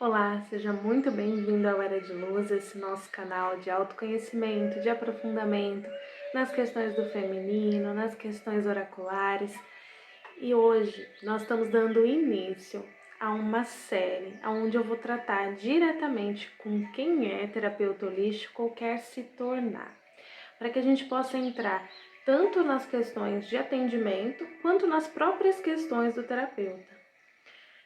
Olá, seja muito bem-vindo ao Era de Luz, esse nosso canal de autoconhecimento, de aprofundamento nas questões do feminino, nas questões oraculares. E hoje nós estamos dando início a uma série onde eu vou tratar diretamente com quem é terapeuta holístico ou quer se tornar, para que a gente possa entrar tanto nas questões de atendimento quanto nas próprias questões do terapeuta.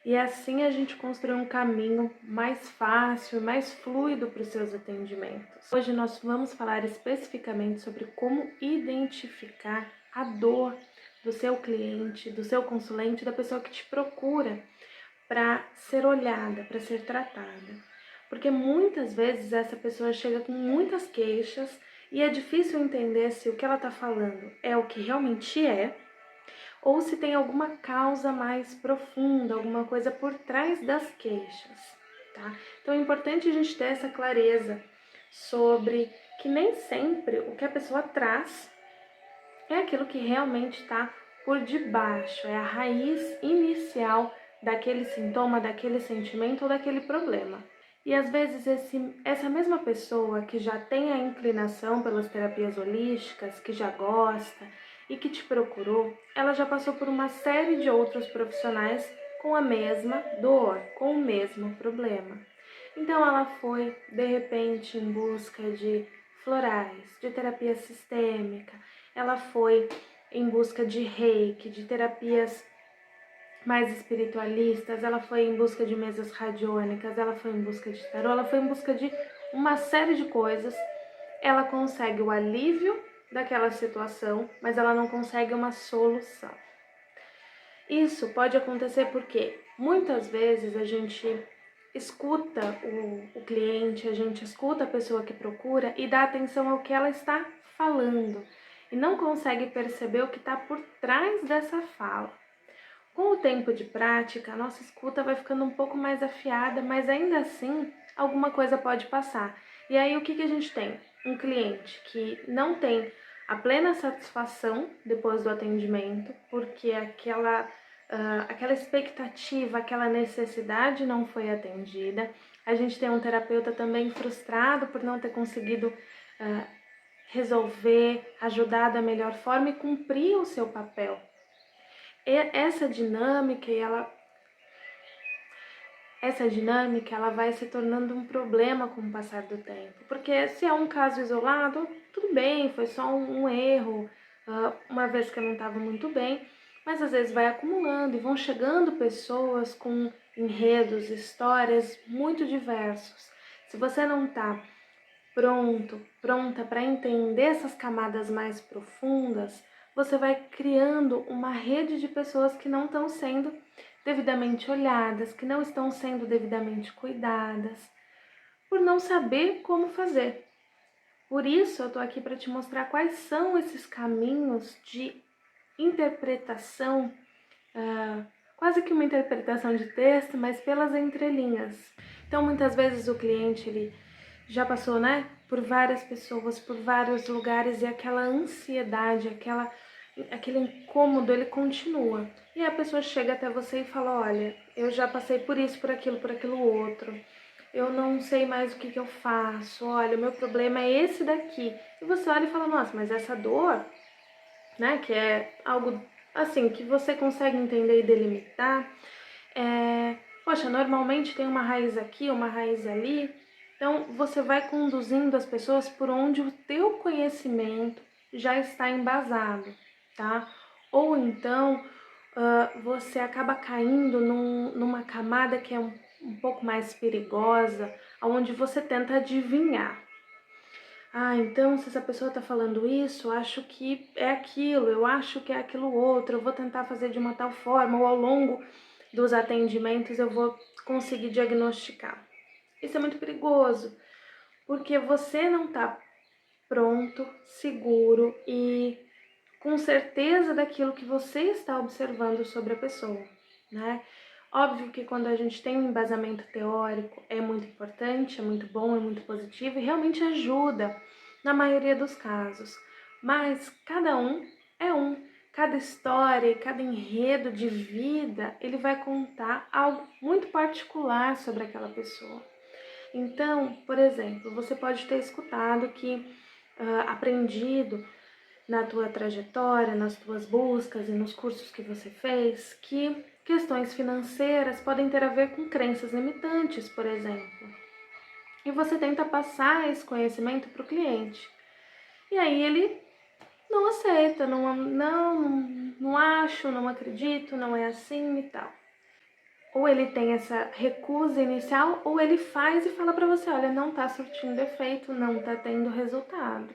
E assim a gente construir um caminho mais fácil, mais fluido para os seus atendimentos. Hoje nós vamos falar especificamente sobre como identificar a dor do seu cliente, do seu consulente, da pessoa que te procura para ser olhada, para ser tratada. Porque muitas vezes essa pessoa chega com muitas queixas e é difícil entender se o que ela está falando é o que realmente é, ou se tem alguma causa mais profunda, alguma coisa por trás das queixas, tá? Então é importante a gente ter essa clareza sobre que nem sempre o que a pessoa traz é aquilo que realmente está por debaixo, é a raiz inicial daquele sintoma, daquele sentimento ou daquele problema. E às vezes essa mesma pessoa que já tem a inclinação pelas terapias holísticas, que já gosta e que te procurou, ela já passou por uma série de outros profissionais com a mesma dor, com o mesmo problema. Então ela foi, de repente, em busca de florais, de terapia sistêmica, ela foi em busca de reiki, de terapias mais espiritualistas, ela foi em busca de mesas radiônicas, ela foi em busca de tarô, ela foi em busca de uma série de coisas. Ela consegue o alívio daquela situação, mas ela não consegue uma solução. Isso pode acontecer porque muitas vezes a gente escuta o cliente, a gente escuta a pessoa que procura e dá atenção ao que ela está falando e não consegue perceber o que está por trás dessa fala. Com o tempo de prática, a nossa escuta vai ficando um pouco mais afiada, mas ainda assim, alguma coisa pode passar. E aí, o que a gente tem? Um cliente que não tem a plena satisfação depois do atendimento, porque aquela expectativa, aquela necessidade não foi atendida. A gente tem um terapeuta também frustrado por não ter conseguido resolver, ajudar da melhor forma e cumprir o seu papel. Essa dinâmica, ela vai se tornando um problema com o passar do tempo. Porque se é um caso isolado, tudo bem, foi só um erro, uma vez que eu não estava muito bem, mas às vezes vai acumulando e vão chegando pessoas com enredos, histórias muito diversos. Se você não está pronta para entender essas camadas mais profundas, você vai criando uma rede de pessoas que não estão sendo devidamente olhadas, que não estão sendo devidamente cuidadas, por não saber como fazer. Por isso eu tô aqui para te mostrar quais são esses caminhos de interpretação, quase que uma interpretação de texto, mas pelas entrelinhas. Então muitas vezes o cliente ele já passou, né, por várias pessoas, por vários lugares e aquela ansiedade, aquele incômodo, ele continua. E a pessoa chega até você e fala, olha, eu já passei por isso, por aquilo outro. Eu não sei mais o que eu faço. Olha, o meu problema é esse daqui. E você olha e fala, nossa, mas essa dor, né, que é algo assim, que você consegue entender e delimitar, poxa, normalmente tem uma raiz aqui, uma raiz ali. Então, você vai conduzindo as pessoas por onde o teu conhecimento já está embasado, tá? Ou então, você acaba caindo numa camada que é um pouco mais perigosa, onde você tenta adivinhar. Ah, então se essa pessoa está falando isso, acho que é aquilo, eu acho que é aquilo outro, eu vou tentar fazer de uma tal forma, ou ao longo dos atendimentos eu vou conseguir diagnosticar. Isso é muito perigoso, porque você não está pronto, seguro e com certeza daquilo que você está observando sobre a pessoa, né? Óbvio que quando a gente tem um embasamento teórico é muito importante, é muito bom, é muito positivo e realmente ajuda na maioria dos casos. Mas cada um é um. Cada história e cada enredo de vida, ele vai contar algo muito particular sobre aquela pessoa. Então, por exemplo, você pode ter escutado aprendido na tua trajetória, nas tuas buscas e nos cursos que você fez, que questões financeiras podem ter a ver com crenças limitantes, por exemplo. E você tenta passar esse conhecimento para o cliente. E aí ele não aceita, não acho, não acredito, não é assim e tal. Ou ele tem essa recusa inicial, ou ele faz e fala para você, olha, não tá surtindo efeito, não tá tendo resultado.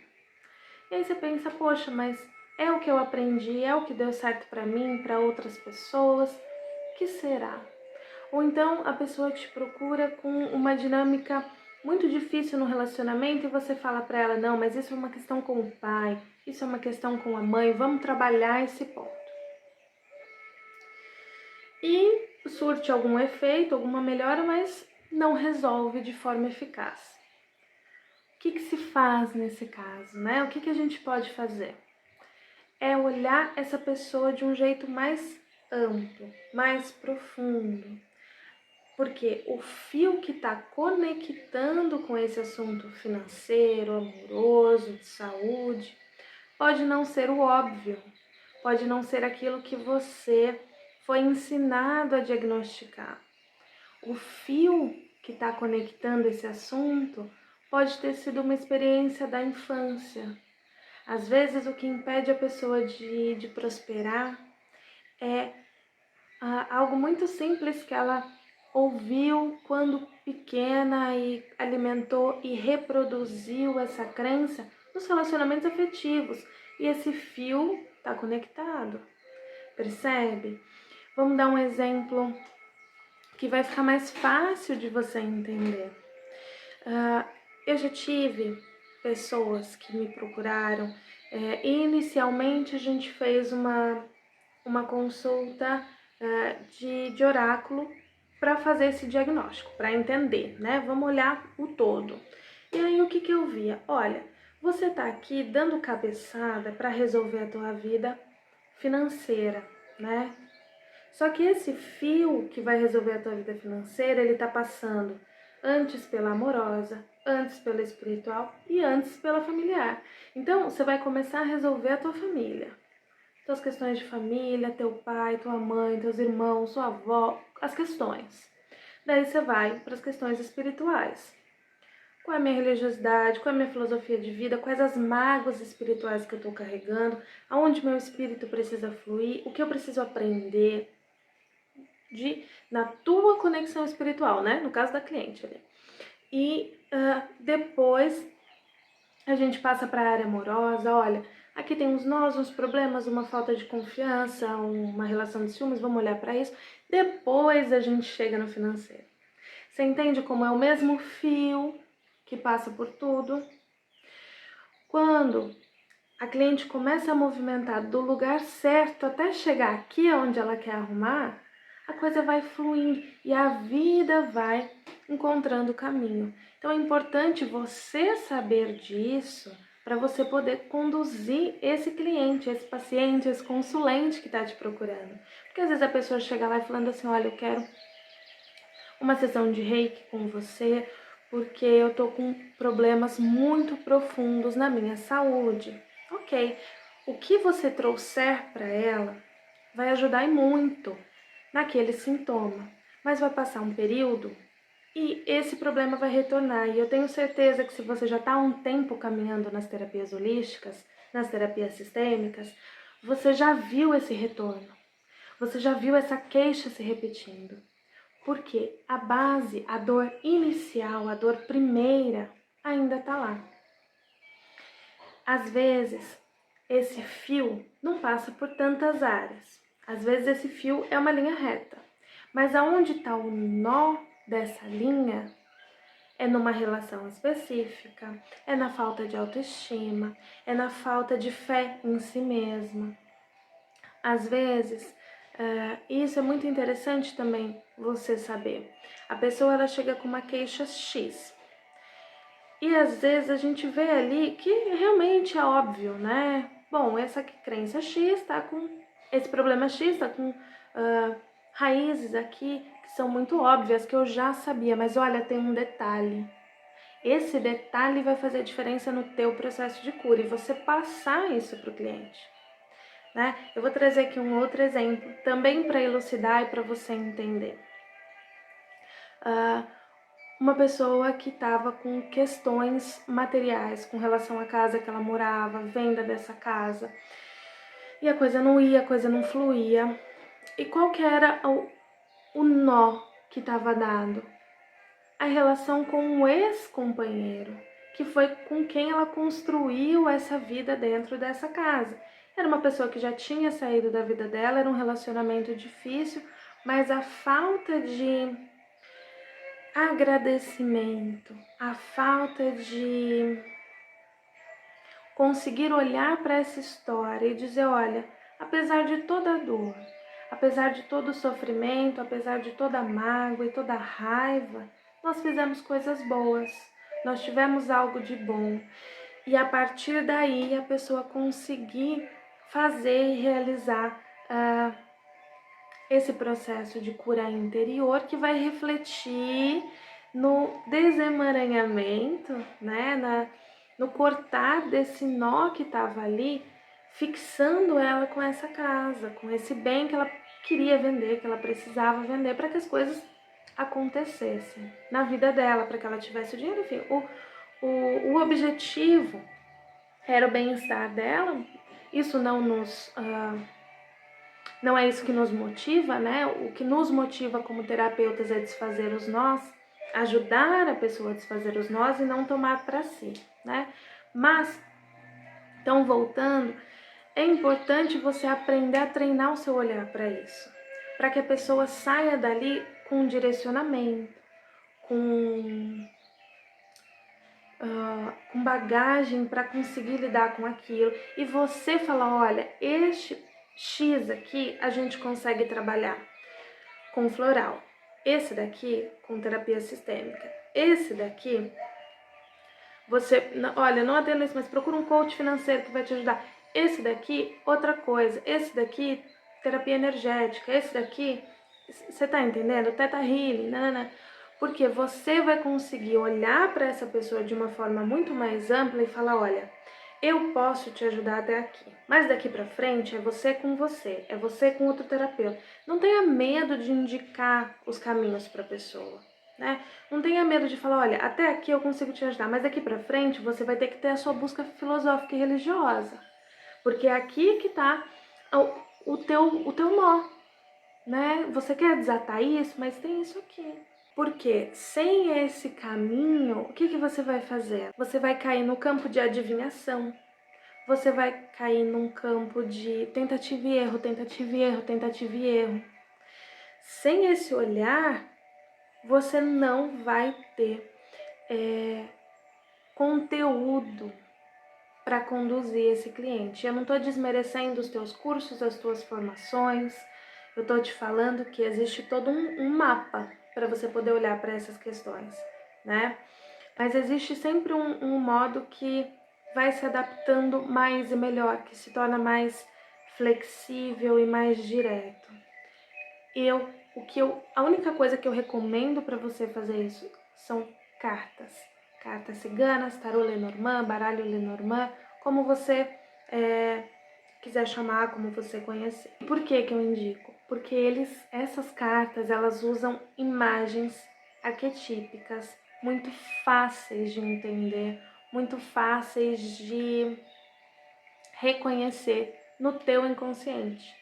E aí você pensa, poxa, mas é o que eu aprendi, é o que deu certo para mim, para outras pessoas, o que será? Ou então a pessoa te procura com uma dinâmica muito difícil no relacionamento e você fala para ela, não, mas isso é uma questão com o pai, isso é uma questão com a mãe, vamos trabalhar esse ponto. E surte algum efeito, alguma melhora, mas não resolve de forma eficaz. O que se faz nesse caso, né? O que a gente pode fazer? É olhar essa pessoa de um jeito mais amplo, mais profundo. Porque o fio que está conectando com esse assunto financeiro, amoroso, de saúde, pode não ser o óbvio, pode não ser aquilo que você foi ensinado a diagnosticar. O fio que está conectando esse assunto pode ter sido uma experiência da infância. Às vezes, o que impede a pessoa de prosperar é algo muito simples que ela ouviu quando pequena e alimentou e reproduziu essa crença nos relacionamentos afetivos. E esse fio está conectado, percebe? Vamos dar um exemplo que vai ficar mais fácil de você entender. Eu já tive pessoas que me procuraram e inicialmente a gente fez uma consulta de oráculo para fazer esse diagnóstico, para entender, né? Vamos olhar o todo. E aí o que eu via? Olha, você tá aqui dando cabeçada para resolver a tua vida financeira, né? Só que esse fio que vai resolver a tua vida financeira, ele tá passando antes pela amorosa, antes pela espiritual e antes pela familiar. Então, você vai começar a resolver a tua família. Tuas questões de família, teu pai, tua mãe, teus irmãos, sua avó, as questões. Daí você vai para as questões espirituais. Qual é a minha religiosidade, qual é a minha filosofia de vida, quais as mágoas espirituais que eu estou carregando, aonde meu espírito precisa fluir, o que eu preciso aprender na tua conexão espiritual, né? No caso da cliente ali. E depois a gente passa para a área amorosa, olha, aqui tem uns nós, uns problemas, uma falta de confiança, uma relação de ciúmes, vamos olhar para isso. Depois a gente chega no financeiro. Você entende como é o mesmo fio que passa por tudo? Quando a cliente começa a movimentar do lugar certo até chegar aqui onde ela quer arrumar, a coisa vai fluindo e a vida vai encontrando o caminho. Então é importante você saber disso para você poder conduzir esse cliente, esse paciente, esse consulente que está te procurando. Porque às vezes a pessoa chega lá e falando assim, olha, eu quero uma sessão de reiki com você porque eu tô com problemas muito profundos na minha saúde. Ok, o que você trouxer para ela vai ajudar e muito naquele sintoma, mas vai passar um período e esse problema vai retornar. E eu tenho certeza que se você já está há um tempo caminhando nas terapias holísticas, nas terapias sistêmicas, você já viu esse retorno, você já viu essa queixa se repetindo. Porque a base, a dor inicial, a dor primeira, ainda está lá. Às vezes, esse fio não passa por tantas áreas. Às vezes, esse fio é uma linha reta. Mas aonde está o nó dessa linha é numa relação específica, é na falta de autoestima, é na falta de fé em si mesma. Às vezes, isso é muito interessante também você saber. A pessoa ela chega com uma queixa X. E às vezes a gente vê ali que realmente é óbvio, né? bom, essa crença X está com esse problema X, está com raízes aqui que são muito óbvias, que eu já sabia, mas olha, tem um detalhe. Esse detalhe vai fazer diferença no teu processo de cura e você passar isso para o cliente, né? Eu vou trazer aqui um outro exemplo, também para elucidar e para você entender. Uma pessoa que estava com questões materiais com relação à casa que ela morava, venda dessa casa, e a coisa não ia, a coisa não fluía. E qual que era o nó que estava dado? A relação com o ex-companheiro, que foi com quem ela construiu essa vida dentro dessa casa. Era uma pessoa que já tinha saído da vida dela, era um relacionamento difícil, mas a falta de agradecimento, a falta de conseguir olhar para essa história e dizer, olha, apesar de toda a dor, apesar de todo o sofrimento, apesar de toda a mágoa e toda a raiva, nós fizemos coisas boas, nós tivemos algo de bom. E a partir daí a pessoa conseguir fazer e realizar esse processo de cura interior que vai refletir no desemaranhamento, né, no cortar desse nó que estava ali, fixando ela com essa casa, com esse bem que ela queria vender, que ela precisava vender para que as coisas acontecessem na vida dela, para que ela tivesse o dinheiro, enfim, o objetivo era o bem-estar dela. Isso não é isso que nos motiva, né? O que nos motiva como terapeutas é desfazer os nós, ajudar a pessoa a desfazer os nós e não tomar para si, né? Mas, então voltando, é importante você aprender a treinar o seu olhar para isso, para que a pessoa saia dali com um direcionamento, com bagagem para conseguir lidar com aquilo. E você falar, olha, este X aqui a gente consegue trabalhar com floral. Esse daqui com terapia sistêmica. Esse daqui, você, olha, não atenda isso, mas procura um coach financeiro que vai te ajudar. Esse daqui, outra coisa. Esse daqui, terapia energética. Esse daqui, você tá entendendo? Theta Healing, nanana. Porque você vai conseguir olhar para essa pessoa de uma forma muito mais ampla e falar, olha, eu posso te ajudar até aqui, mas daqui para frente é você, é você com outro terapeuta. Não tenha medo de indicar os caminhos para a pessoa, né? Não tenha medo de falar, olha, até aqui eu consigo te ajudar, mas daqui para frente você vai ter que ter a sua busca filosófica e religiosa, porque é aqui que está o teu nó, né? Você quer desatar isso, mas tem isso aqui. Porque sem esse caminho, o que você vai fazer? Você vai cair no campo de adivinhação, você vai cair num campo de tentativa e erro, tentativa e erro, tentativa e erro. Sem esse olhar, você não vai ter conteúdo para conduzir esse cliente. Eu não estou desmerecendo os teus cursos, as tuas formações, eu estou te falando que existe todo um mapa para você poder olhar para essas questões, né? Mas existe sempre um modo que vai se adaptando mais e melhor, que se torna mais flexível e mais direto. A única coisa que eu recomendo para você fazer isso são cartas. Cartas ciganas, tarô Lenormand, baralho Lenormand, como você quiser chamar, como você conhecer. Por que eu indico? Porque essas cartas, elas usam imagens arquetípicas muito fáceis de entender, muito fáceis de reconhecer no teu inconsciente.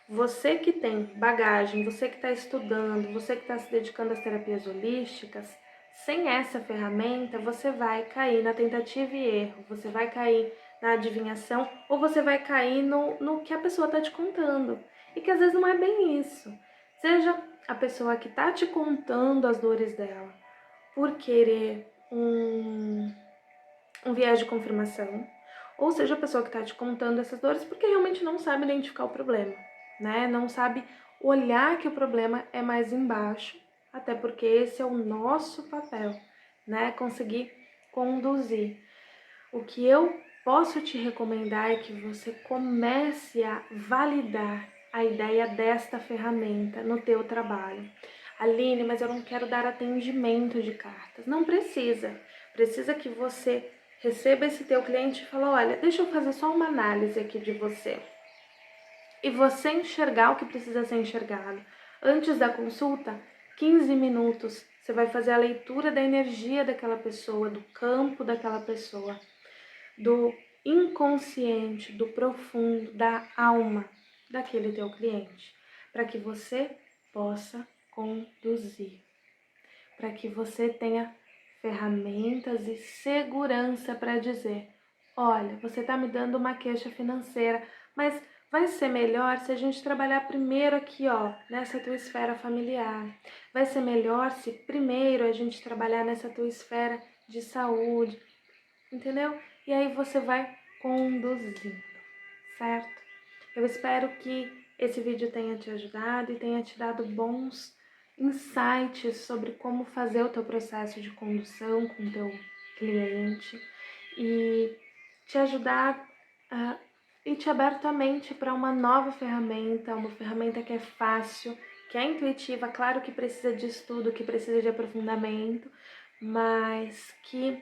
Você que tem bagagem, você que está estudando, você que está se dedicando às terapias holísticas, sem essa ferramenta você vai cair na tentativa e erro, você vai cair na adivinhação ou você vai cair no que a pessoa está te contando. E que às vezes não é bem isso. Seja a pessoa que está te contando as dores dela por querer um viés de confirmação, ou seja a pessoa que está te contando essas dores porque realmente não sabe identificar o problema, né? Não sabe olhar que o problema é mais embaixo, até porque esse é o nosso papel, né? Conseguir conduzir. O que eu posso te recomendar é que você comece a validar a ideia desta ferramenta no teu trabalho. Aline, mas eu não quero dar atendimento de cartas. Não precisa. Precisa que você receba esse teu cliente e fale, olha, deixa eu fazer só uma análise aqui de você. E você enxergar o que precisa ser enxergado. Antes da consulta, 15 minutos, você vai fazer a leitura da energia daquela pessoa, do campo daquela pessoa, do inconsciente, do profundo, da alma daquele teu cliente, para que você possa conduzir, para que você tenha ferramentas e segurança para dizer, olha, você está me dando uma queixa financeira, mas vai ser melhor se a gente trabalhar primeiro aqui, ó, nessa tua esfera familiar. Vai ser melhor se primeiro a gente trabalhar nessa tua esfera de saúde, entendeu? E aí você vai conduzindo, certo? Eu espero que esse vídeo tenha te ajudado e tenha te dado bons insights sobre como fazer o teu processo de condução com o teu cliente e te ajudar e te aberto a mente para uma nova ferramenta, uma ferramenta que é fácil, que é intuitiva, claro que precisa de estudo, que precisa de aprofundamento, mas que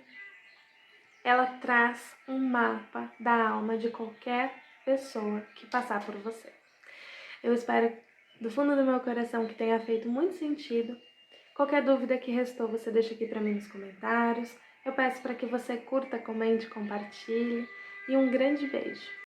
ela traz um mapa da alma de qualquer pessoa que passar por você. Eu espero do fundo do meu coração que tenha feito muito sentido. Qualquer dúvida que restou, você deixa aqui para mim nos comentários. Eu peço para que você curta, comente, compartilhe e um grande beijo.